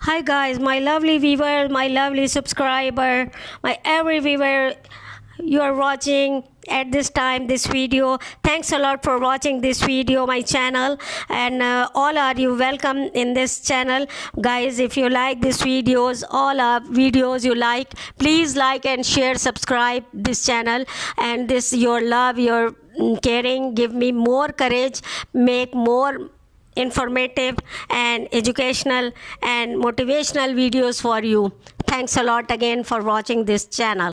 Hi guys, my lovely viewer, my lovely subscriber, my every viewer you are watching at this time this video. Thanks a lot for watching this video, my channel, and all are you welcome in this channel. Guys, if you like these videos, all our videos you like, please like and share, subscribe this channel, and this your love, your caring give me more courage, make more informative and educational and motivational videos for you. Thanks a lot again for watching this channel.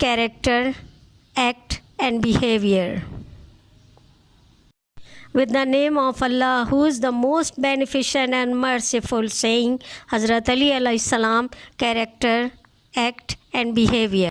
character, act and behavior. With the name of Allah, who is the most beneficent and merciful. Saying Hazrat Ali alayhi salam, character, act and behavior.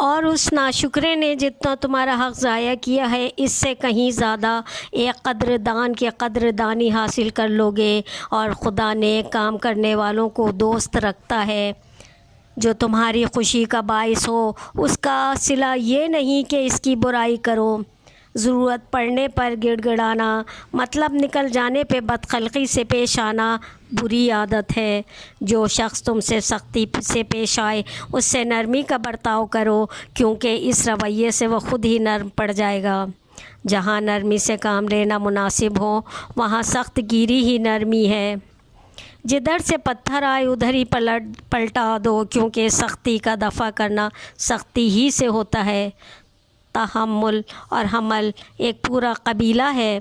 اور اس ناشکرے نے جتنا تمہارا حق ضائع کیا ہے اس سے کہیں زیادہ ایک قدردان کی قدردانی حاصل کر لو گے، اور خدا نیک کام کرنے والوں کو دوست رکھتا ہے۔ جو تمہاری خوشی کا باعث ہو اس کا صلہ یہ نہیں کہ اس کی برائی کرو۔ ضرورت پڑنے پر گڑ گڑانا، مطلب نکل جانے پہ بدخلقی سے پیش آنا بری عادت ہے۔ جو شخص تم سے سختی سے پیش آئے اس سے نرمی کا برتاؤ کرو، کیونکہ اس رویے سے وہ خود ہی نرم پڑ جائے گا۔ جہاں نرمی سے کام لینا مناسب ہو وہاں سخت گیری ہی نرمی ہے۔ جدھر سے پتھر آئے ادھر ہی پلٹا دو، کیونکہ سختی کا دفع کرنا سختی ہی سے ہوتا ہے۔ تحمل اور حمل ایک پورا قبیلہ ہے۔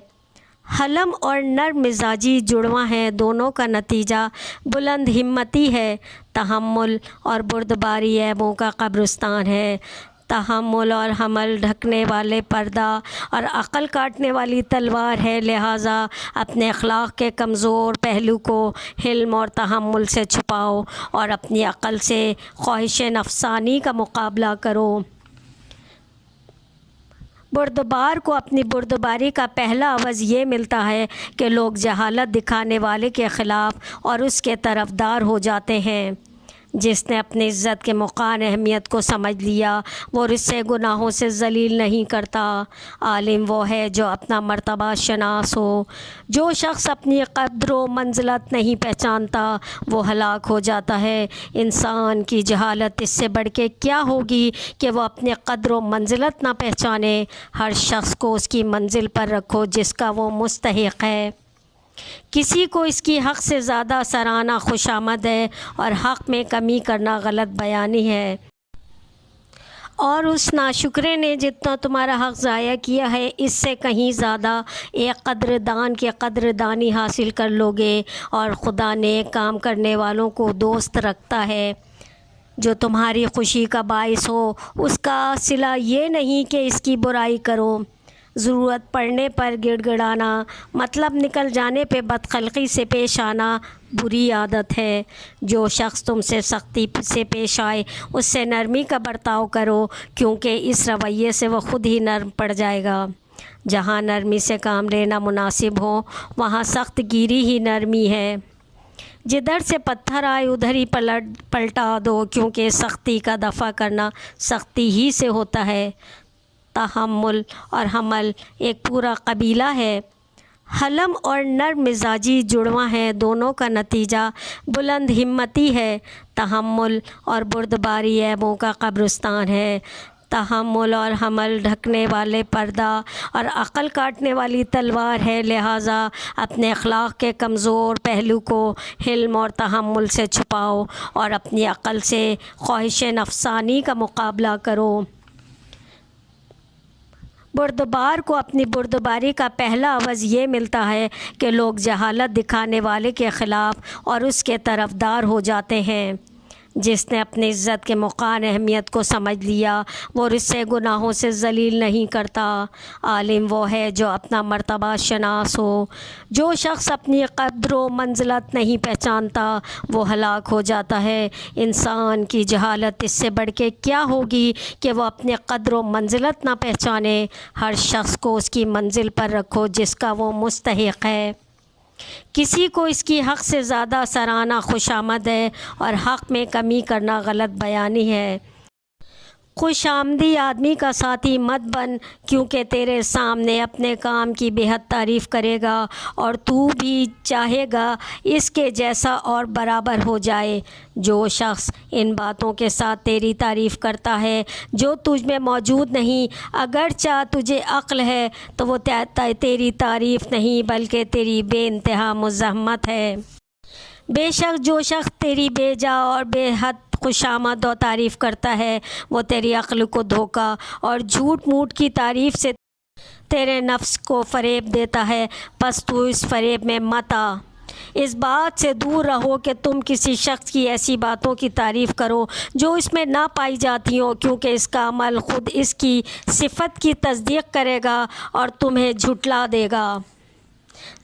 حلم اور نرم مزاجی جڑواں ہیں، دونوں کا نتیجہ بلند ہمتی ہے۔ تحمل اور بردباری عیبوں کا قبرستان ہے۔ تحمل اور حمل ڈھکنے والے پردہ اور عقل کاٹنے والی تلوار ہے، لہٰذا اپنے اخلاق کے کمزور پہلو کو حلم اور تحمل سے چھپاؤ اور اپنی عقل سے خواہش نفسانی کا مقابلہ کرو۔ بردبار کو اپنی بردباری کا پہلا عوض یہ ملتا ہے کہ لوگ جہالت دکھانے والے کے خلاف اور اس کے طرفدار ہو جاتے ہیں۔ جس نے اپنی عزت کے مقام اہمیت کو سمجھ لیا وہ رسے گناہوں سے ذلیل نہیں کرتا۔ عالم وہ ہے جو اپنا مرتبہ شناس ہو۔ جو شخص اپنی قدر و منزلت نہیں پہچانتا وہ ہلاک ہو جاتا ہے۔ انسان کی جہالت اس سے بڑھ کے کیا ہوگی کہ وہ اپنی قدر و منزلت نہ پہچانے۔ ہر شخص کو اس کی منزل پر رکھو جس کا وہ مستحق ہے۔ کسی کو اس کی حق سے زیادہ سراہنا خوش آمد ہے، اور حق میں کمی کرنا غلط بیانی ہے۔ اور اس ناشکرے نے جتنا تمہارا حق ضائع کیا ہے اس سے کہیں زیادہ ایک قدردان کی قدردانی حاصل کر لو گے، اور خدا نیک کام کرنے والوں کو دوست رکھتا ہے۔ جو تمہاری خوشی کا باعث ہو اس کا صلہ یہ نہیں کہ اس کی برائی کرو۔ ضرورت پڑنے پر گڑ گڑانا، مطلب نکل جانے پہ بدخلقی سے پیش آنا بری عادت ہے۔ جو شخص تم سے سختی سے پیش آئے اس سے نرمی کا برتاؤ کرو، کیونکہ اس رویے سے وہ خود ہی نرم پڑ جائے گا۔ جہاں نرمی سے کام لینا مناسب ہو وہاں سخت گیری ہی نرمی ہے۔ جدھر سے پتھر آئے ادھر ہی پلٹا دو، کیونکہ سختی کا دفع کرنا سختی ہی سے ہوتا ہے۔ تحمل اور حمل ایک پورا قبیلہ ہے۔ حلم اور نرم مزاجی جڑواں ہیں، دونوں کا نتیجہ بلند ہمتی ہے۔ تحمل اور بردباری عیبوں کا قبرستان ہے۔ تحمل اور حمل ڈھکنے والے پردہ اور عقل کاٹنے والی تلوار ہے، لہٰذا اپنے اخلاق کے کمزور پہلو کو حلم اور تحمل سے چھپاؤ اور اپنی عقل سے خواہش نفسانی کا مقابلہ کرو۔ بردبار کو اپنی بردباری کا پہلا عوض یہ ملتا ہے کہ لوگ جہالت دکھانے والے کے خلاف اور اس کے طرفدار ہو جاتے ہیں۔ جس نے اپنی عزت کے مقام اہمیت کو سمجھ لیا وہ رسے گناہوں سے ذلیل نہیں کرتا۔ عالم وہ ہے جو اپنا مرتبہ شناس ہو۔ جو شخص اپنی قدر و منزلت نہیں پہچانتا وہ ہلاک ہو جاتا ہے۔ انسان کی جہالت اس سے بڑھ کے کیا ہوگی کہ وہ اپنی قدر و منزلت نہ پہچانے۔ ہر شخص کو اس کی منزل پر رکھو جس کا وہ مستحق ہے۔ کسی کو اس کی حق سے زیادہ سراہنا خوش آمد ہے، اور حق میں کمی کرنا غلط بیانی ہے۔ خوش آمدی آدمی کا ساتھی مت بن، کیونکہ تیرے سامنے اپنے کام کی بے حد تعریف کرے گا اور تو بھی چاہے گا اس کے جیسا اور برابر ہو جائے۔ جو شخص ان باتوں کے ساتھ تیری تعریف کرتا ہے جو تجھ میں موجود نہیں، اگرچہ تجھے عقل ہے تو وہ تیری تعریف نہیں بلکہ تیری بے انتہا مزاحمت ہے۔ بے شک جو شخص تیری بے جا اور بے حد خوش آمد و تعریف کرتا ہے وہ تیری عقل کو دھوکہ اور جھوٹ موٹ کی تعریف سے تیرے نفس کو فریب دیتا ہے، پس تو اس فریب میں مت آ۔ اس بات سے دور رہو کہ تم کسی شخص کی ایسی باتوں کی تعریف کرو جو اس میں نہ پائی جاتی ہوں، کیونکہ اس کا عمل خود اس کی صفت کی تصدیق کرے گا اور تمہیں جھٹلا دے گا۔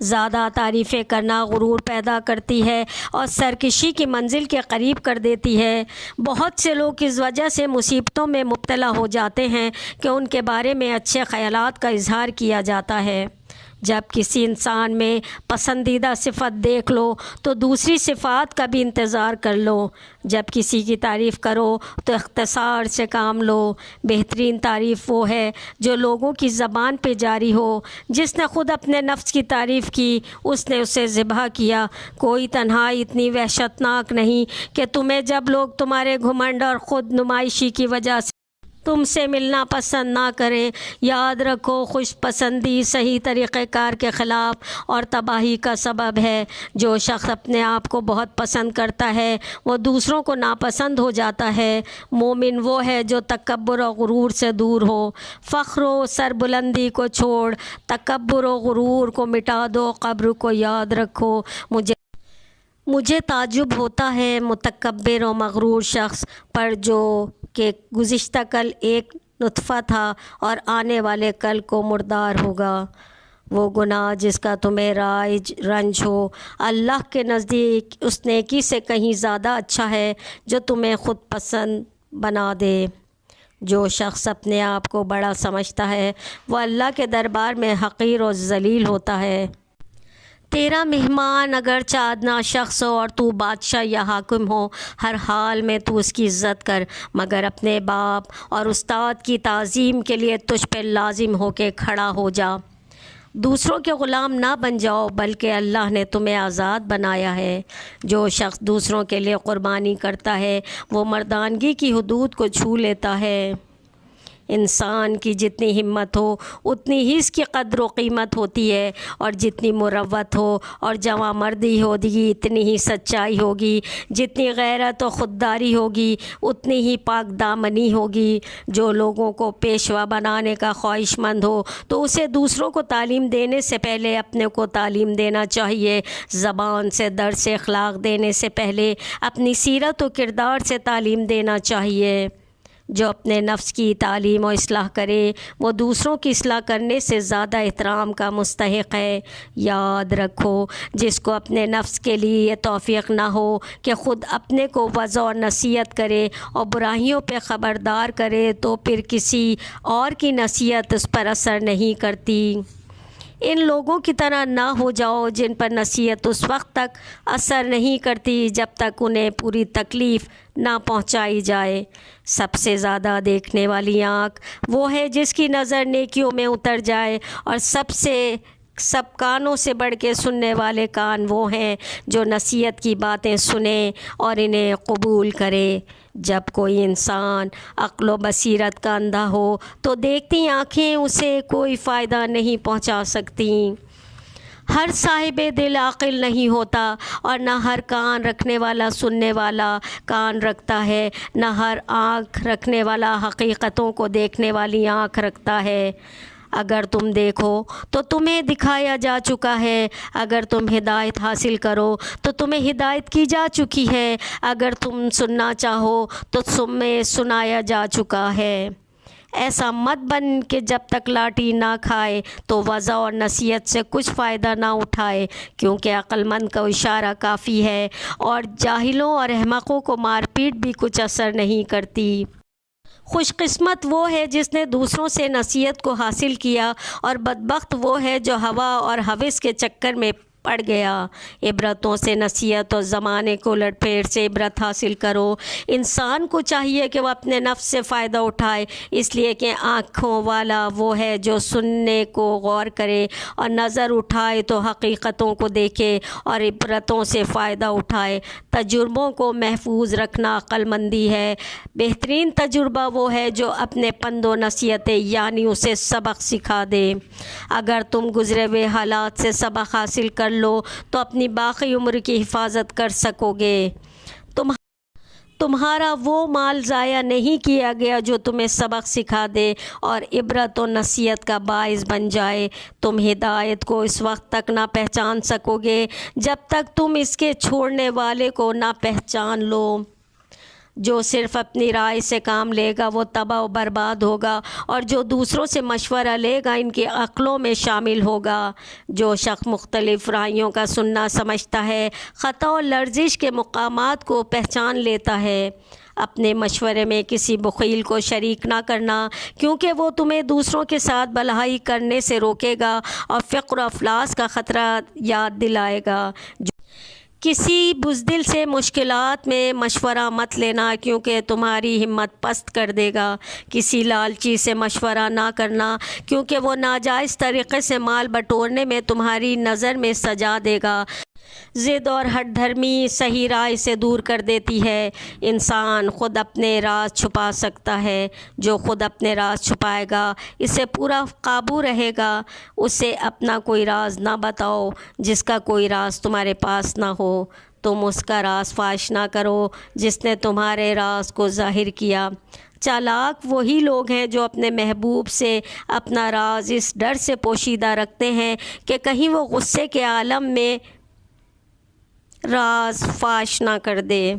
زیادہ تعریفیں کرنا غرور پیدا کرتی ہے اور سرکشی کی منزل کے قریب کر دیتی ہے۔ بہت سے لوگ اس وجہ سے مصیبتوں میں مبتلا ہو جاتے ہیں کہ ان کے بارے میں اچھے خیالات کا اظہار کیا جاتا ہے۔ جب کسی انسان میں پسندیدہ صفت دیکھ لو تو دوسری صفات کا بھی انتظار کر لو۔ جب کسی کی تعریف کرو تو اختصار سے کام لو۔ بہترین تعریف وہ ہے جو لوگوں کی زبان پہ جاری ہو۔ جس نے خود اپنے نفس کی تعریف کی اس نے اسے ذبح کیا۔ کوئی تنہائی اتنی وحشتناک نہیں کہ تمہیں جب لوگ تمہارے گھمنڈ اور خود نمائشی کی وجہ سے تم سے ملنا پسند نہ کریں۔ یاد رکھو، خوش پسندی صحیح طریقہ کار کے خلاف اور تباہی کا سبب ہے۔ جو شخص اپنے آپ کو بہت پسند کرتا ہے وہ دوسروں کو ناپسند ہو جاتا ہے۔ مومن وہ ہے جو تکبر و غرور سے دور ہو۔ فخر و سربلندی کو چھوڑ تکبر و غرور کو مٹا دو۔ قبر کو یاد رکھو۔ مجھے تعجب ہوتا ہے متکبر و مغرور شخص پر جو کہ گزشتہ کل ایک نطفہ تھا اور آنے والے کل کو مردار ہوگا۔ وہ گناہ جس کا تمہیں رنج ہو اللہ کے نزدیک اس نیکی سے کہیں زیادہ اچھا ہے جو تمہیں خود پسند بنا دے۔ جو شخص اپنے آپ کو بڑا سمجھتا ہے وہ اللہ کے دربار میں حقیر و ذلیل ہوتا ہے۔ تیرا مہمان اگرچہ ادنا شخص ہو اور تو بادشاہ یا حاکم ہو، ہر حال میں تو اس کی عزت کر، مگر اپنے باپ اور استاد کی تعظیم کے لیے تجھ پہ لازم ہو کے کھڑا ہو جا۔ دوسروں کے غلام نہ بن جاؤ بلکہ اللہ نے تمہیں آزاد بنایا ہے۔ جو شخص دوسروں کے لیے قربانی کرتا ہے وہ مردانگی کی حدود کو چھو لیتا ہے۔ انسان کی جتنی ہمت ہو اتنی ہی اس کی قدر و قیمت ہوتی ہے، اور جتنی مروت ہو اور جواں مردی ہوگی اتنی ہی سچائی ہوگی، جتنی غیرت و خودداری ہوگی اتنی ہی پاک دامنی ہوگی۔ جو لوگوں کو پیشوا بنانے کا خواہش مند ہو تو اسے دوسروں کو تعلیم دینے سے پہلے اپنے کو تعلیم دینا چاہیے۔ زبان سے درس اخلاق دینے سے پہلے اپنی سیرت و کردار سے تعلیم دینا چاہیے۔ جو اپنے نفس کی تعلیم و اصلاح کرے وہ دوسروں کی اصلاح کرنے سے زیادہ احترام کا مستحق ہے۔ یاد رکھو، جس کو اپنے نفس کے لیے یہ توفیق نہ ہو کہ خود اپنے کو وعظ و نصیحت کرے اور برائیوں پہ خبردار کرے تو پھر کسی اور کی نصیحت اس پر اثر نہیں کرتی۔ ان لوگوں کی طرح نہ ہو جاؤ جن پر نصیحت اس وقت تک اثر نہیں کرتی جب تک انہیں پوری تکلیف نہ پہنچائی جائے۔ سب سے زیادہ دیکھنے والی آنکھ وہ ہے جس کی نظر نیکیوں میں اتر جائے، اور سب کانوں سے بڑھ کے سننے والے کان وہ ہیں جو نصیحت کی باتیں سنیں اور انہیں قبول کرے۔ جب کوئی انسان عقل و بصیرت کا اندھا ہو تو دیکھتی آنکھیں اسے کوئی فائدہ نہیں پہنچا سکتی۔ ہر صاحب دل عاقل نہیں ہوتا، اور نہ ہر کان رکھنے والا سننے والا کان رکھتا ہے، نہ ہر آنکھ رکھنے والا حقیقتوں کو دیکھنے والی آنکھ رکھتا ہے۔ اگر تم دیکھو تو تمہیں دکھایا جا چکا ہے، اگر تم ہدایت حاصل کرو تو تمہیں ہدایت کی جا چکی ہے، اگر تم سننا چاہو تو تمہیں سنایا جا چکا ہے۔ ایسا مت بن کہ جب تک لاٹھی نہ کھائے تو وعظ اور نصیحت سے کچھ فائدہ نہ اٹھائے، کیونکہ عقل مند کا اشارہ کافی ہے اور جاہلوں اور احمقوں کو مار پیٹ بھی کچھ اثر نہیں کرتی۔ خوش قسمت وہ ہے جس نے دوسروں سے نصیحت کو حاصل کیا، اور بدبخت وہ ہے جو ہوا اور ہوس کے چکر میں پڑ گیا۔ عبرتوں سے نصیحت اور زمانے کو الٹ پھیر سے عبرت حاصل کرو۔ انسان کو چاہیے کہ وہ اپنے نفس سے فائدہ اٹھائے، اس لیے کہ آنکھوں والا وہ ہے جو سننے کو غور کرے اور نظر اٹھائے تو حقیقتوں کو دیکھے اور عبرتوں سے فائدہ اٹھائے۔ تجربوں کو محفوظ رکھنا عقل مندی ہے۔ بہترین تجربہ وہ ہے جو اپنے پند و نصیحتیں یعنی اسے سبق سکھا دے۔ اگر تم گزرے ہوئے حالات سے سبق حاصل کر لو تو اپنی باقی عمر کی حفاظت کر سکو گے۔ تمہارا وہ مال ضائع نہیں کیا گیا جو تمہیں سبق سکھا دے اور عبرت و نصیحت کا باعث بن جائے۔ تم ہدایت کو اس وقت تک نہ پہچان سکو گے جب تک تم اس کے چھوڑنے والے کو نہ پہچان لو۔ جو صرف اپنی رائے سے کام لے گا وہ تباہ و برباد ہوگا، اور جو دوسروں سے مشورہ لے گا ان کی عقلوں میں شامل ہوگا۔ جو شخص مختلف رائیوں کا سننا سمجھتا ہے، خطا و لرزش کے مقامات کو پہچان لیتا ہے۔ اپنے مشورے میں کسی بخیل کو شریک نہ کرنا، کیونکہ وہ تمہیں دوسروں کے ساتھ بھلائی کرنے سے روکے گا اور فقر و افلاس کا خطرہ یاد دلائے گا۔ کسی بزدل سے مشکلات میں مشورہ مت لینا، کیونکہ تمہاری ہمت پست کر دے گا۔ کسی لالچی سے مشورہ نہ کرنا، کیونکہ وہ ناجائز طریقے سے مال بٹورنے میں تمہاری نظر میں سجا دے گا۔ ضد اور ہٹ دھرمی صحیح رائے سے دور کر دیتی ہے۔ انسان خود اپنے راز چھپا سکتا ہے۔ جو خود اپنے راز چھپائے گا اسے پورا قابو رہے گا۔ اسے اپنا کوئی راز نہ بتاؤ جس کا کوئی راز تمہارے پاس نہ ہو۔ تم اس کا راز فاش نہ کرو جس نے تمہارے راز کو ظاہر کیا۔ چالاک وہی لوگ ہیں جو اپنے محبوب سے اپنا راز اس ڈر سے پوشیدہ رکھتے ہیں کہ کہیں وہ غصے کے عالم میں راز فاش نہ کر دے۔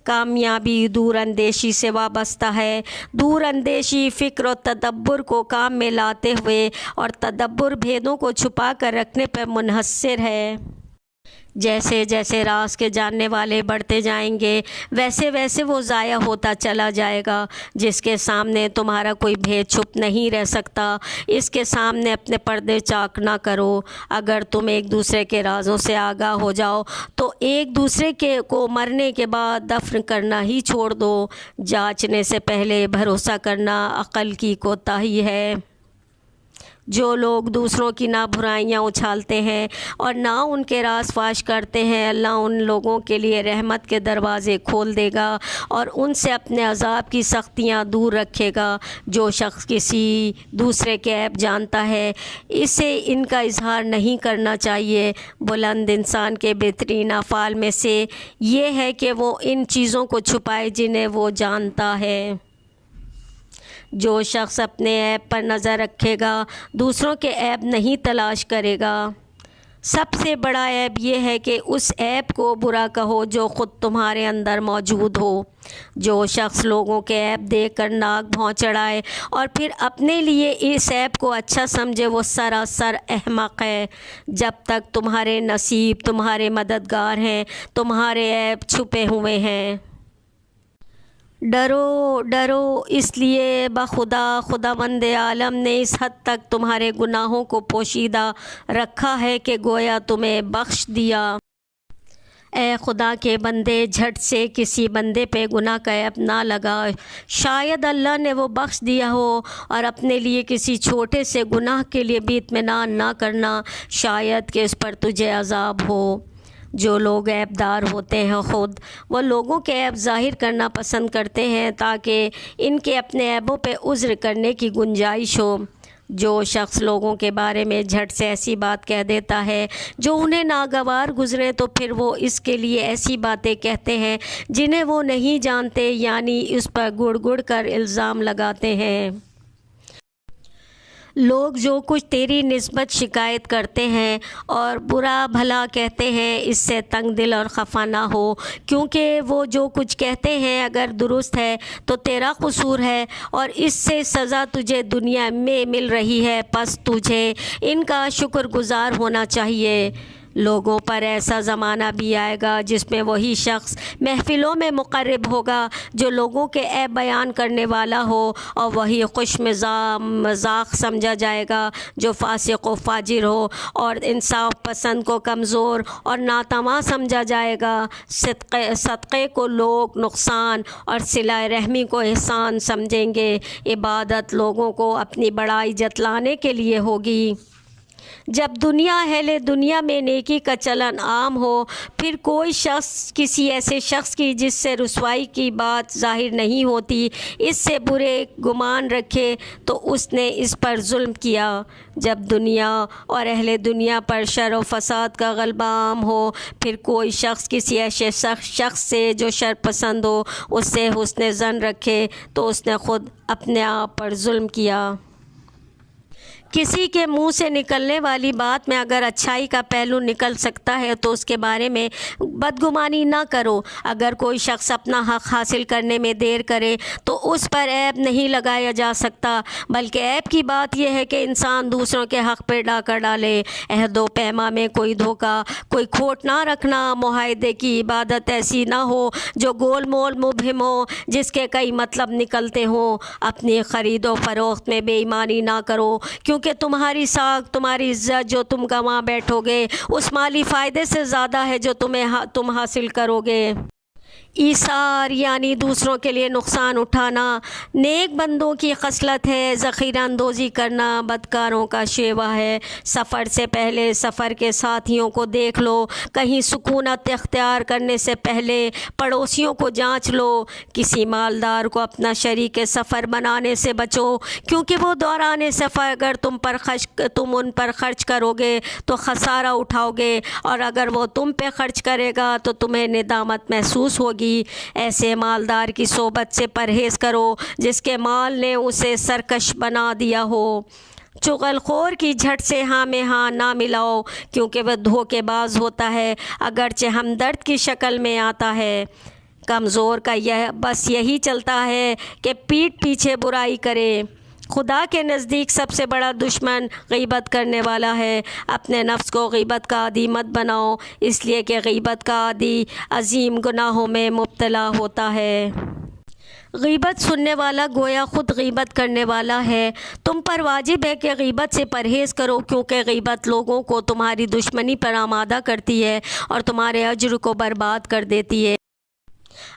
کامیابی دور اندیشی سے وابستہ ہے۔ دور اندیشی فکر و تدبر کو کام میں لاتے ہوئے اور تدبر بھیدوں کو چھپا کر رکھنے پر منحصر ہے۔ جیسے جیسے راز کے جاننے والے بڑھتے جائیں گے ویسے ویسے وہ ضائع ہوتا چلا جائے گا۔ جس کے سامنے تمہارا کوئی بھید چھپ نہیں رہ سکتا، اس کے سامنے اپنے پردے چاک نہ کرو۔ اگر تم ایک دوسرے کے رازوں سے آگاہ ہو جاؤ تو ایک دوسرے کو مرنے کے بعد دفن کرنا ہی چھوڑ دو۔ جانچنے سے پہلے بھروسہ کرنا عقل کی کوتاہی ہے۔ جو لوگ دوسروں کی نہ برائیاں اچھالتے ہیں اور نہ ان کے راز فاش کرتے ہیں، اللہ ان لوگوں کے لیے رحمت کے دروازے کھول دے گا اور ان سے اپنے عذاب کی سختیاں دور رکھے گا۔ جو شخص کسی دوسرے کے عیب جانتا ہے اسے ان کا اظہار نہیں کرنا چاہیے۔ بلند انسان کے بہترین افعال میں سے یہ ہے کہ وہ ان چیزوں کو چھپائے جنہیں وہ جانتا ہے۔ جو شخص اپنے عیب پر نظر رکھے گا دوسروں کے عیب نہیں تلاش کرے گا۔ سب سے بڑا عیب یہ ہے کہ اس عیب کو برا کہو جو خود تمہارے اندر موجود ہو۔ جو شخص لوگوں کے عیب دیکھ کر ناک بھون چڑھائے اور پھر اپنے لیے اس عیب کو اچھا سمجھے وہ سراسر احمق ہے۔ جب تک تمہارے نصیب تمہارے مددگار ہیں تمہارے عیب چھپے ہوئے ہیں۔ ڈرو ڈرو اس لیے بخدا خداوند عالم نے اس حد تک تمہارے گناہوں کو پوشیدہ رکھا ہے کہ گویا تمہیں بخش دیا۔ اے خدا کے بندے، جھٹ سے کسی بندے پہ گناہ کا عیب نہ لگا۔ شاید اللہ نے وہ بخش دیا ہو، اور اپنے لیے کسی چھوٹے سے گناہ کے لیے بھی اطمینان نہ کرنا، شاید کہ اس پر تجھے عذاب ہو۔ جو لوگ عیب دار ہوتے ہیں خود وہ لوگوں کے عیب ظاہر کرنا پسند کرتے ہیں تاکہ ان کے اپنے عیبوں پہ عذر کرنے کی گنجائش ہو۔ جو شخص لوگوں کے بارے میں جھٹ سے ایسی بات کہہ دیتا ہے جو انہیں ناگوار گزرے تو پھر وہ اس کے لیے ایسی باتیں کہتے ہیں جنہیں وہ نہیں جانتے، یعنی اس پر گڑ گڑ کر الزام لگاتے ہیں۔ لوگ جو کچھ تیری نسبت شکایت کرتے ہیں اور برا بھلا کہتے ہیں اس سے تنگ دل اور خفا نہ ہو، کیونکہ وہ جو کچھ کہتے ہیں اگر درست ہے تو تیرا قصور ہے اور اس سے سزا تجھے دنیا میں مل رہی ہے، پس تجھے ان کا شکر گزار ہونا چاہیے۔ لوگوں پر ایسا زمانہ بھی آئے گا جس میں وہی شخص محفلوں میں مقرب ہوگا جو لوگوں کے عیب بیان کرنے والا ہو، اور وہی خوش مذاق سمجھا جائے گا جو فاسق و فاجر ہو، اور انصاف پسند کو کمزور اور ناتواں سمجھا جائے گا۔ صدقے کو لوگ نقصان اور صلہ رحمی کو احسان سمجھیں گے۔ عبادت لوگوں کو اپنی بڑائی جتلانے کے لیے ہوگی۔ جب دنیا میں نیکی کا چلن عام ہو، پھر کوئی شخص کسی ایسے شخص کی جس سے رسوائی کی بات ظاہر نہیں ہوتی اس سے برے گمان رکھے تو اس نے اس پر ظلم کیا۔ جب دنیا اور اہل دنیا پر شر و فساد کا غلبہ عام ہو، پھر کوئی شخص کسی ایسے شخص سے جو شر پسند ہو اس سے حسن ظن رکھے تو اس نے خود اپنے آپ پر ظلم کیا۔ کسی کے منہ سے نکلنے والی بات میں اگر اچھائی کا پہلو نکل سکتا ہے تو اس کے بارے میں بدگمانی نہ کرو۔ اگر کوئی شخص اپنا حق حاصل کرنے میں دیر کرے تو اس پر عیب نہیں لگایا جا سکتا، بلکہ عیب کی بات یہ ہے کہ انسان دوسروں کے حق پہ ڈاکہ ڈالے۔ عہد و پیما میں کوئی دھوکہ، کوئی کھوٹ نہ رکھنا۔ معاہدے کی عبادت ایسی نہ ہو جو گول مول مبہم ہو، جس کے کئی مطلب نکلتے ہوں۔ اپنی خرید و فروخت میں بے ایمانی نہ کرو، کیونکہ تمہاری ساکھ، تمہاری عزت جو تم گنوا بیٹھو گے اس مالی فائدے سے زیادہ ہے جو تم حاصل کرو گے۔ ایثار یعنی دوسروں کے لیے نقصان اٹھانا نیک بندوں کی خصلت ہے، ذخیرہ اندوزی کرنا بدکاروں کا شیوہ ہے۔ سفر سے پہلے سفر کے ساتھیوں کو دیکھ لو، کہیں سکونت اختیار کرنے سے پہلے پڑوسیوں کو جانچ لو۔ کسی مالدار کو اپنا شریک سفر بنانے سے بچو، کیونکہ وہ دوران سفر اگر تم ان پر خرچ کرو گے تو خسارہ اٹھاؤ گے، اور اگر وہ تم پہ خرچ کرے گا تو تمہیں ندامت محسوس ہوگی۔ ایسے مالدار کی صحبت سے پرہیز کرو جس کے مال نے اسے سرکش بنا دیا ہو۔ چغل خور کی جھٹ سے ہاں میں ہاں نہ ملاؤ، کیونکہ وہ دھوکے باز ہوتا ہے، اگرچہ ہمدرد کی شکل میں آتا ہے۔ کمزور کا بس یہی چلتا ہے کہ پیٹھ پیچھے برائی کرے۔ خدا کے نزدیک سب سے بڑا دشمن غیبت کرنے والا ہے۔ اپنے نفس کو غیبت کا عادی مت بناؤ، اس لیے کہ غیبت کا عادی عظیم گناہوں میں مبتلا ہوتا ہے۔ غیبت سننے والا گویا خود غیبت کرنے والا ہے۔ تم پر واجب ہے کہ غیبت سے پرہیز کرو، کیونکہ غیبت لوگوں کو تمہاری دشمنی پر آمادہ کرتی ہے اور تمہارے اجر کو برباد کر دیتی ہے۔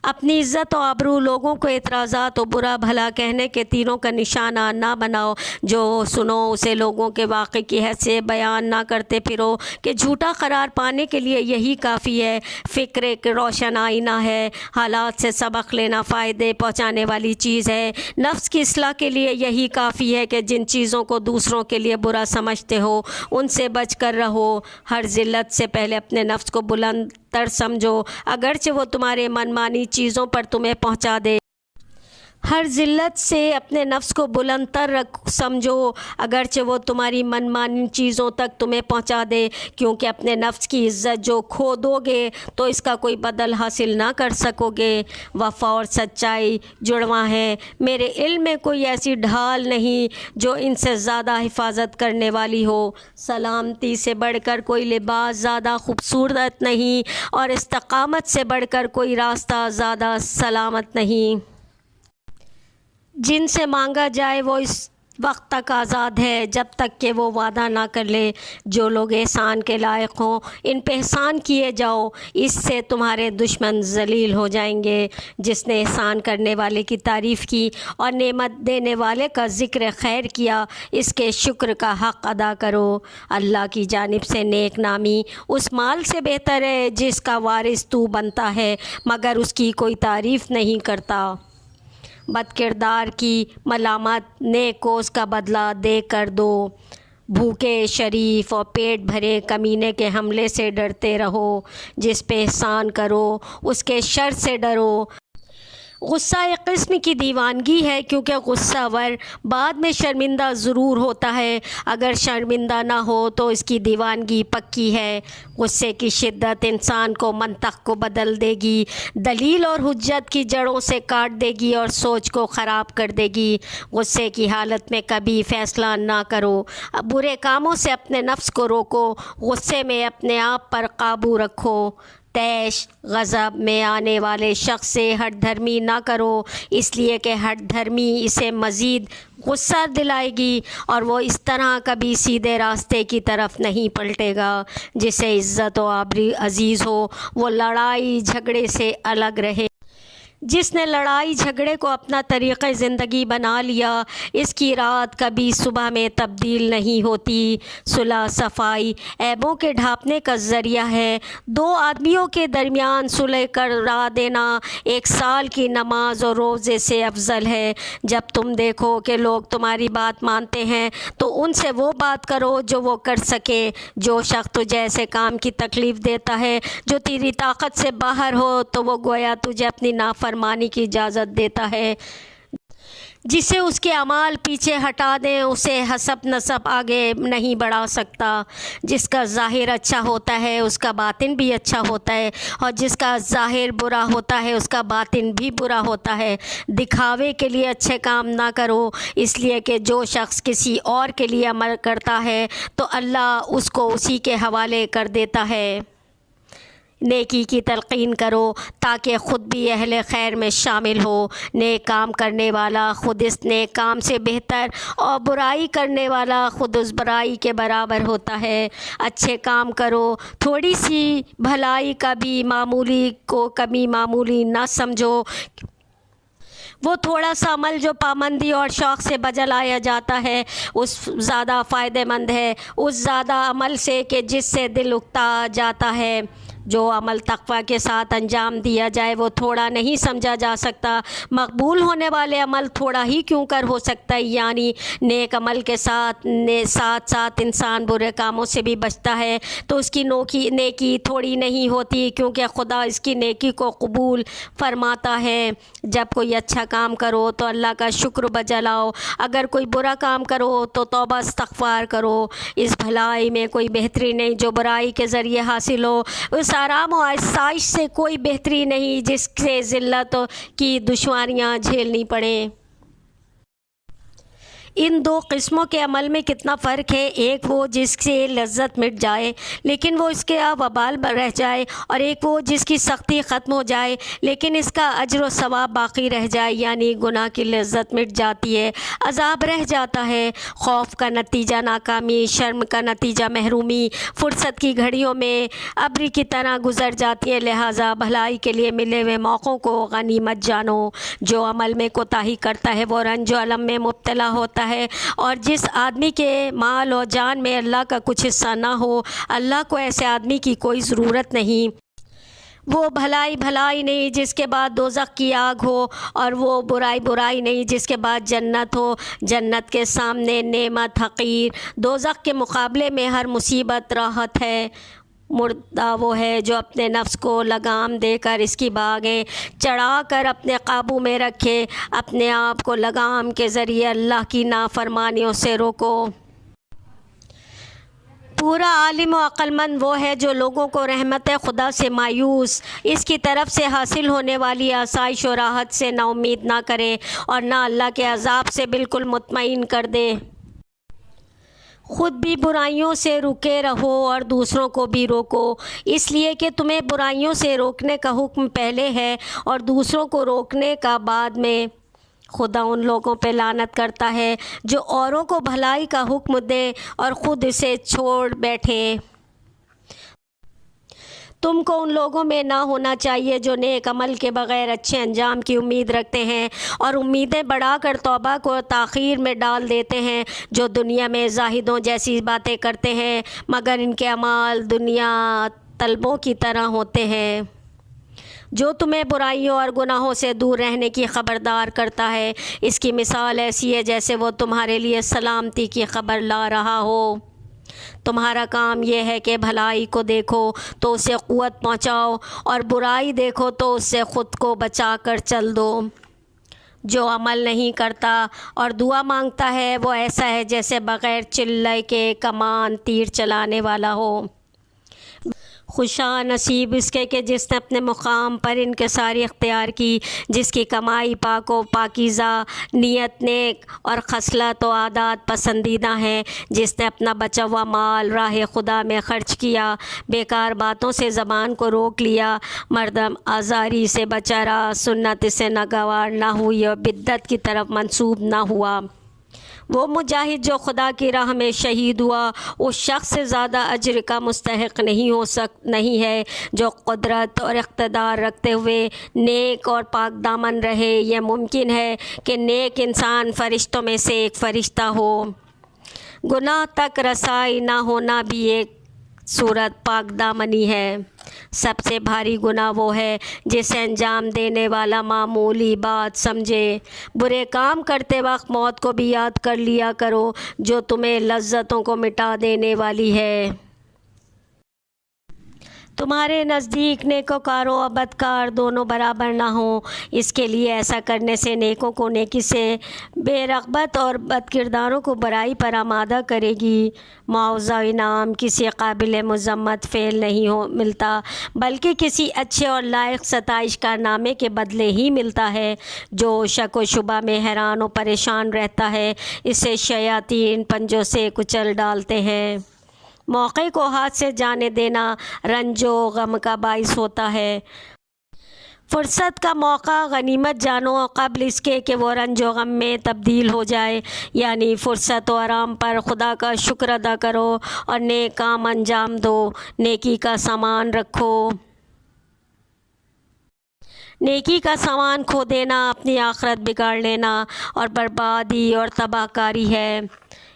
اپنی عزت و آبرو لوگوں کو اعتراضات و برا بھلا کہنے کے تیروں کا نشانہ نہ بناؤ۔ جو سنو اسے لوگوں کے واقع کی حیثیت سے بیان نہ کرتے پھرو کہ جھوٹا قرار پانے کے لیے یہی کافی ہے۔ فکر ایک روشن آئینہ ہے، حالات سے سبق لینا فائدے پہنچانے والی چیز ہے۔ نفس کی اصلاح کے لیے یہی کافی ہے کہ جن چیزوں کو دوسروں کے لیے برا سمجھتے ہو ان سے بچ کر رہو۔ ہر ذلت سے پہلے اپنے نفس کو بلند تر سمجھو، اگرچہ وہ تمہارے من مانی چیزوں پر تمہیں پہنچا دے۔ ہر ذلت سے اپنے نفس کو بلند تر سمجھو، اگرچہ وہ تمہاری من مانی چیزوں تک تمہیں پہنچا دے، کیونکہ اپنے نفس کی عزت جو کھو دو گے تو اس کا کوئی بدل حاصل نہ کر سکو گے۔ وفا اور سچائی جڑواں ہیں، میرے علم میں کوئی ایسی ڈھال نہیں جو ان سے زیادہ حفاظت کرنے والی ہو۔ سلامتی سے بڑھ کر کوئی لباس زیادہ خوبصورت نہیں، اور استقامت سے بڑھ کر کوئی راستہ زیادہ سلامت نہیں۔ جن سے مانگا جائے وہ اس وقت تک آزاد ہے جب تک کہ وہ وعدہ نہ کر لے۔ جو لوگ احسان کے لائق ہوں ان پہ احسان کیے جاؤ، اس سے تمہارے دشمن ذلیل ہو جائیں گے۔ جس نے احسان کرنے والے کی تعریف کی اور نعمت دینے والے کا ذکر خیر کیا، اس کے شکر کا حق ادا کرو۔ اللہ کی جانب سے نیک نامی اس مال سے بہتر ہے جس کا وارث تو بنتا ہے مگر اس کی کوئی تعریف نہیں کرتا۔ بد کردار کی ملامت نیک کو اس کا بدلہ دے کر دو۔ بھوکے شریف اور پیٹ بھرے کمینے کے حملے سے ڈرتے رہو۔ جس پہ احسان کرو اس کے شر سے ڈرو۔ غصہ ایک قسم کی دیوانگی ہے، کیونکہ غصہ ور بعد میں شرمندہ ضرور ہوتا ہے، اگر شرمندہ نہ ہو تو اس کی دیوانگی پکی ہے۔ غصے کی شدت انسان کو منطق کو بدل دے گی، دلیل اور حجت کی جڑوں سے کاٹ دے گی اور سوچ کو خراب کر دے گی۔ غصے کی حالت میں کبھی فیصلہ نہ کرو، برے کاموں سے اپنے نفس کو روکو، غصے میں اپنے آپ پر قابو رکھو۔ تیش غضب میں آنے والے شخص سے ہٹ دھرمی نہ کرو، اس لیے کہ ہٹ دھرمی اسے مزید غصہ دلائے گی اور وہ اس طرح کبھی سیدھے راستے کی طرف نہیں پلٹے گا۔ جسے عزت و آبرو عزیز ہو وہ لڑائی جھگڑے سے الگ رہے۔ جس نے لڑائی جھگڑے کو اپنا طریقہ زندگی بنا لیا، اس کی رات کبھی صبح میں تبدیل نہیں ہوتی۔ صلح صفائی عیبوں کے ڈھانپنے کا ذریعہ ہے۔ دو آدمیوں کے درمیان صلح کرا دینا 1 سال کی نماز اور روزے سے افضل ہے۔ جب تم دیکھو کہ لوگ تمہاری بات مانتے ہیں تو ان سے وہ بات کرو جو وہ کر سکیں۔ جو شخص تجھے ایسے کام کی تکلیف دیتا ہے جو تیری طاقت سے باہر ہو تو وہ گویا تجھے اپنی نافرمانی کی اجازت دیتا ہے۔ جسے اس کے اعمال پیچھے ہٹا دیں اسے حسب نسب آگے نہیں بڑھا سکتا۔ جس کا ظاہر اچھا ہوتا ہے اس کا باطن بھی اچھا ہوتا ہے، اور جس کا ظاہر برا ہوتا ہے اس کا باطن بھی برا ہوتا ہے۔ دکھاوے کے لیے اچھے کام نہ کرو، اس لیے کہ جو شخص کسی اور کے لیے عمل کرتا ہے تو اللہ اس کو اسی کے حوالے کر دیتا ہے۔ نیکی کی تلقین کرو تاکہ خود بھی اہل خیر میں شامل ہو۔ نیک کام کرنے والا خود اس نیک کام سے بہتر اور برائی کرنے والا خود اس برائی کے برابر ہوتا ہے۔ اچھے کام کرو، تھوڑی سی بھلائی کا بھی معمولی کو کمی معمولی نہ سمجھو۔ وہ تھوڑا سا عمل جو پابندی اور شوق سے بجا لایا جاتا ہے اس زیادہ فائدہ مند ہے اس زیادہ عمل سے کہ جس سے دل اکتا جاتا ہے۔ جو عمل تقویٰ کے ساتھ انجام دیا جائے وہ تھوڑا نہیں سمجھا جا سکتا۔ مقبول ہونے والے عمل تھوڑا ہی کیوں کر ہو سکتا ہے، یعنی نیک عمل کے ساتھ ساتھ انسان برے کاموں سے بھی بچتا ہے تو اس کی نیکی تھوڑی نہیں ہوتی، کیونکہ خدا اس کی نیکی کو قبول فرماتا ہے۔ جب کوئی اچھا کام کرو تو اللہ کا شکر بجا لاؤ، اگر کوئی برا کام کرو تو توبہ استغفار کرو۔ اس بھلائی میں کوئی بہتری نہیں جو برائی کے ذریعے حاصل ہو، اس آرام و آسائش سے کوئی بہتری نہیں جس سے ذلت کی دشواریاں جھیلنی پڑیں۔ ان دو قسموں کے عمل میں کتنا فرق ہے، ایک وہ جس سے لذت مٹ جائے لیکن وہ اس کے وبال رہ جائے، اور ایک وہ جس کی سختی ختم ہو جائے لیکن اس کا اجر و ثواب باقی رہ جائے، یعنی گناہ کی لذت مٹ جاتی ہے، عذاب رہ جاتا ہے، خوف کا نتیجہ ناکامی، شرم کا نتیجہ محرومی، فرصت کی گھڑیوں میں ابری کی طرح گزر جاتی ہے۔ لہٰذا بھلائی کے لیے ملے ہوئے موقعوں کو غنیمت جانو۔ جو عمل میں کوتاہی کرتا ہے وہ رنج و الم میں مبتلا ہوتا ہے، اور جس آدمی کے مال و جان میں اللہ کا کچھ حصہ نہ ہو، اللہ کو ایسے آدمی کی کوئی ضرورت نہیں۔ وہ بھلائی نہیں جس کے بعد دوزخ کی آگ ہو، اور وہ برائی نہیں جس کے بعد جنت ہو۔ جنت کے سامنے نعمت حقیر، دوزخ کے مقابلے میں ہر مصیبت راحت ہے۔ مردہ وہ ہے جو اپنے نفس کو لگام دے کر اس کی باغیں چڑھا کر اپنے قابو میں رکھے۔ اپنے آپ کو لگام کے ذریعے اللہ کی نافرمانیوں سے روکو۔ پورا عالم و عقلمند وہ ہے جو لوگوں کو رحمت خدا سے مایوس، اس کی طرف سے حاصل ہونے والی آسائش و راحت سے نا امید نہ کرے، اور نہ اللہ کے عذاب سے بالکل مطمئن کر دے۔ خود بھی برائیوں سے رکے رہو اور دوسروں کو بھی روکو، اس لیے کہ تمہیں برائیوں سے روکنے کا حکم پہلے ہے اور دوسروں کو روکنے کا بعد میں۔ خدا ان لوگوں پہ لعنت کرتا ہے جو اوروں کو بھلائی کا حکم دے اور خود اسے چھوڑ بیٹھے۔ تم کو ان لوگوں میں نہ ہونا چاہیے جو نیک عمل کے بغیر اچھے انجام کی امید رکھتے ہیں اور امیدیں بڑھا کر توبہ کو تاخیر میں ڈال دیتے ہیں، جو دنیا میں زاہدوں جیسی باتیں کرتے ہیں مگر ان کے اعمال دنیا طلبوں کی طرح ہوتے ہیں۔ جو تمہیں برائیوں اور گناہوں سے دور رہنے کی خبردار کرتا ہے، اس کی مثال ایسی ہے جیسے وہ تمہارے لیے سلامتی کی خبر لا رہا ہو۔ تمہارا کام یہ ہے کہ بھلائی کو دیکھو تو اسے قوت پہنچاؤ، اور برائی دیکھو تو اس سے خود کو بچا کر چل دو۔ جو عمل نہیں کرتا اور دعا مانگتا ہے وہ ایسا ہے جیسے بغیر چلے کے کمان تیر چلانے والا ہو۔ خوشا نصیب اس کے کہ جس نے اپنے مقام پر انکساری اختیار کی، جس کی کمائی پاک و پاکیزہ، نیت نیک اور خصلت و عادات پسندیدہ ہیں، جس نے اپنا بچا ہوا مال راہ خدا میں خرچ کیا، بیکار باتوں سے زبان کو روک لیا، مردم آزاری سے بچا رہا، سنت سے ناگوار نہ ہوئی اور بدعت کی طرف منسوب نہ ہوا۔ وہ مجاہد جو خدا کی راہ میں شہید ہوا اس شخص سے زیادہ اجر کا مستحق نہیں ہے جو قدرت اور اقتدار رکھتے ہوئے نیک اور پاک دامن رہے۔ یہ ممکن ہے کہ نیک انسان فرشتوں میں سے ایک فرشتہ ہو۔ گناہ تک رسائی نہ ہونا بھی ایک صورت پاک دامنی ہے۔ سب سے بھاری گناہ وہ ہے جسے انجام دینے والا معمولی بات سمجھے۔ برے کام کرتے وقت موت کو بھی یاد کر لیا کرو جو تمہیں لذتوں کو مٹا دینے والی ہے۔ تمہارے نزدیک نیکوکار و بدکار دونوں برابر نہ ہوں، اس کے لیے ایسا کرنے سے نیکوں کو نیکی سے بے رغبت اور بد کرداروں کو برائی پر آمادہ کرے گی۔ معاوضہ و انعام کسی قابل مذمت فعل نہیں ملتا، بلکہ کسی اچھے اور لائق ستائش کارنامے کے بدلے ہی ملتا ہے۔ جو شک و شبہ میں حیران و پریشان رہتا ہے، اسے شیاطین پنجوں سے کچل ڈالتے ہیں۔ موقع کو ہاتھ سے جانے دینا رنج و غم کا باعث ہوتا ہے۔ فرصت کا موقع غنیمت جانو قبل اس کے کہ وہ رنج و غم میں تبدیل ہو جائے، یعنی فرصت و آرام پر خدا کا شکر ادا کرو اور نیک کام انجام دو، نیکی کا سامان رکھو۔ نیکی کا سامان کھو دینا اپنی آخرت بگاڑ لینا اور بربادی اور تباہ کاری ہے۔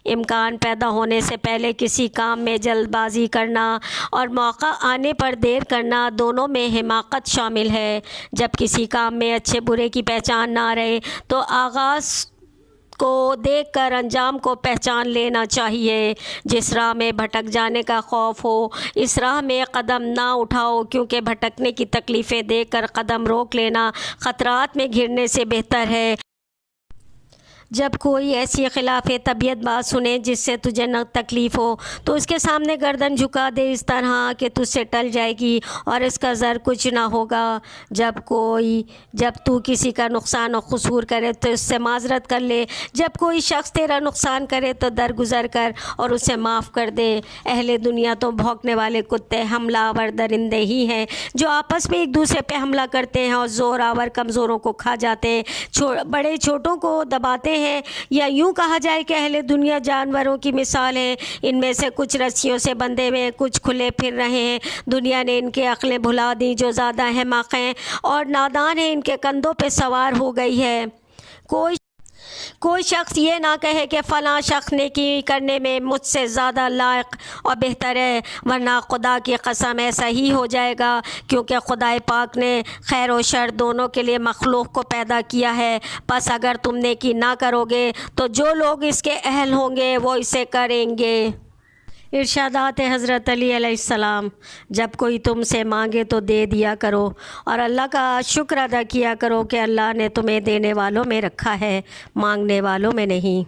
امکان پیدا ہونے سے پہلے کسی کام میں جلد بازی کرنا اور موقع آنے پر دیر کرنا دونوں میں حماقت شامل ہے۔ جب کسی کام میں اچھے برے کی پہچان نہ رہے تو آغاز کو دیکھ کر انجام کو پہچان لینا چاہیے۔ جس راہ میں بھٹک جانے کا خوف ہو اس راہ میں قدم نہ اٹھاؤ، کیونکہ بھٹکنے کی تکلیفیں دیکھ کر قدم روک لینا خطرات میں گھرنے سے بہتر ہے۔ جب کوئی ایسی خلاف طبیعت بات سنے جس سے تجھے نہ تکلیف ہو تو اس کے سامنے گردن جھکا دے، اس طرح کہ تجھ سے ٹل جائے گی اور اس کا زر کچھ نہ ہوگا۔ جب تو کسی کا نقصان و قصور کرے تو اس سے معذرت کر لے، جب کوئی شخص تیرا نقصان کرے تو درگزر کر اور اسے معاف کر دے۔ اہل دنیا تو بھونکنے والے کتے، حملہ آور درندے ہی ہیں جو آپس میں ایک دوسرے پہ حملہ کرتے ہیں اور زور آور کمزوروں کو کھا جاتے ہیں، بڑے چھوٹوں کو دباتے ہیں، یا یوں کہا جائے کہ اہل دنیا جانوروں کی مثال ہے۔ ان میں سے کچھ رسیوں سے بندھے ہوئے، کچھ کھلے پھر رہے ہیں۔ دنیا نے ان کی عقلیں بھلا دیں، جو زیادہ احمق ہیں اور نادان ہیں ان کے کندھوں پہ سوار ہو گئی ہے۔ کوئی شخص یہ نہ کہے کہ فلاں شخص نیکی کرنے میں مجھ سے زیادہ لائق اور بہتر ہے، ورنہ خدا کی قسم ایسا ہی ہو جائے گا، کیونکہ خدا پاک نے خیر و شر دونوں کے لیے مخلوق کو پیدا کیا ہے۔ پس اگر تم نیکی نہ کرو گے تو جو لوگ اس کے اہل ہوں گے وہ اسے کریں گے۔ ارشادات حضرت علی علیہ السلام: جب کوئی تم سے مانگے تو دے دیا کرو اور اللہ کا شکر ادا کیا کرو کہ اللہ نے تمہیں دینے والوں میں رکھا ہے، مانگنے والوں میں نہیں۔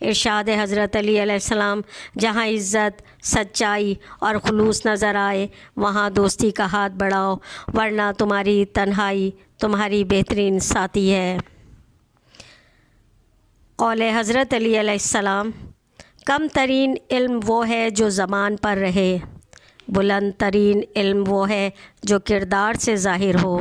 ارشاد حضرت علی علیہ السلام: جہاں عزت، سچائی اور خلوص نظر آئے وہاں دوستی کا ہاتھ بڑھاؤ، ورنہ تمہاری تنہائی تمہاری بہترین ساتھی ہے۔ قول حضرت علی علیہ السلام: کم ترین علم وہ ہے جو زبان پر رہے، بلند ترین علم وہ ہے جو کردار سے ظاہر ہو۔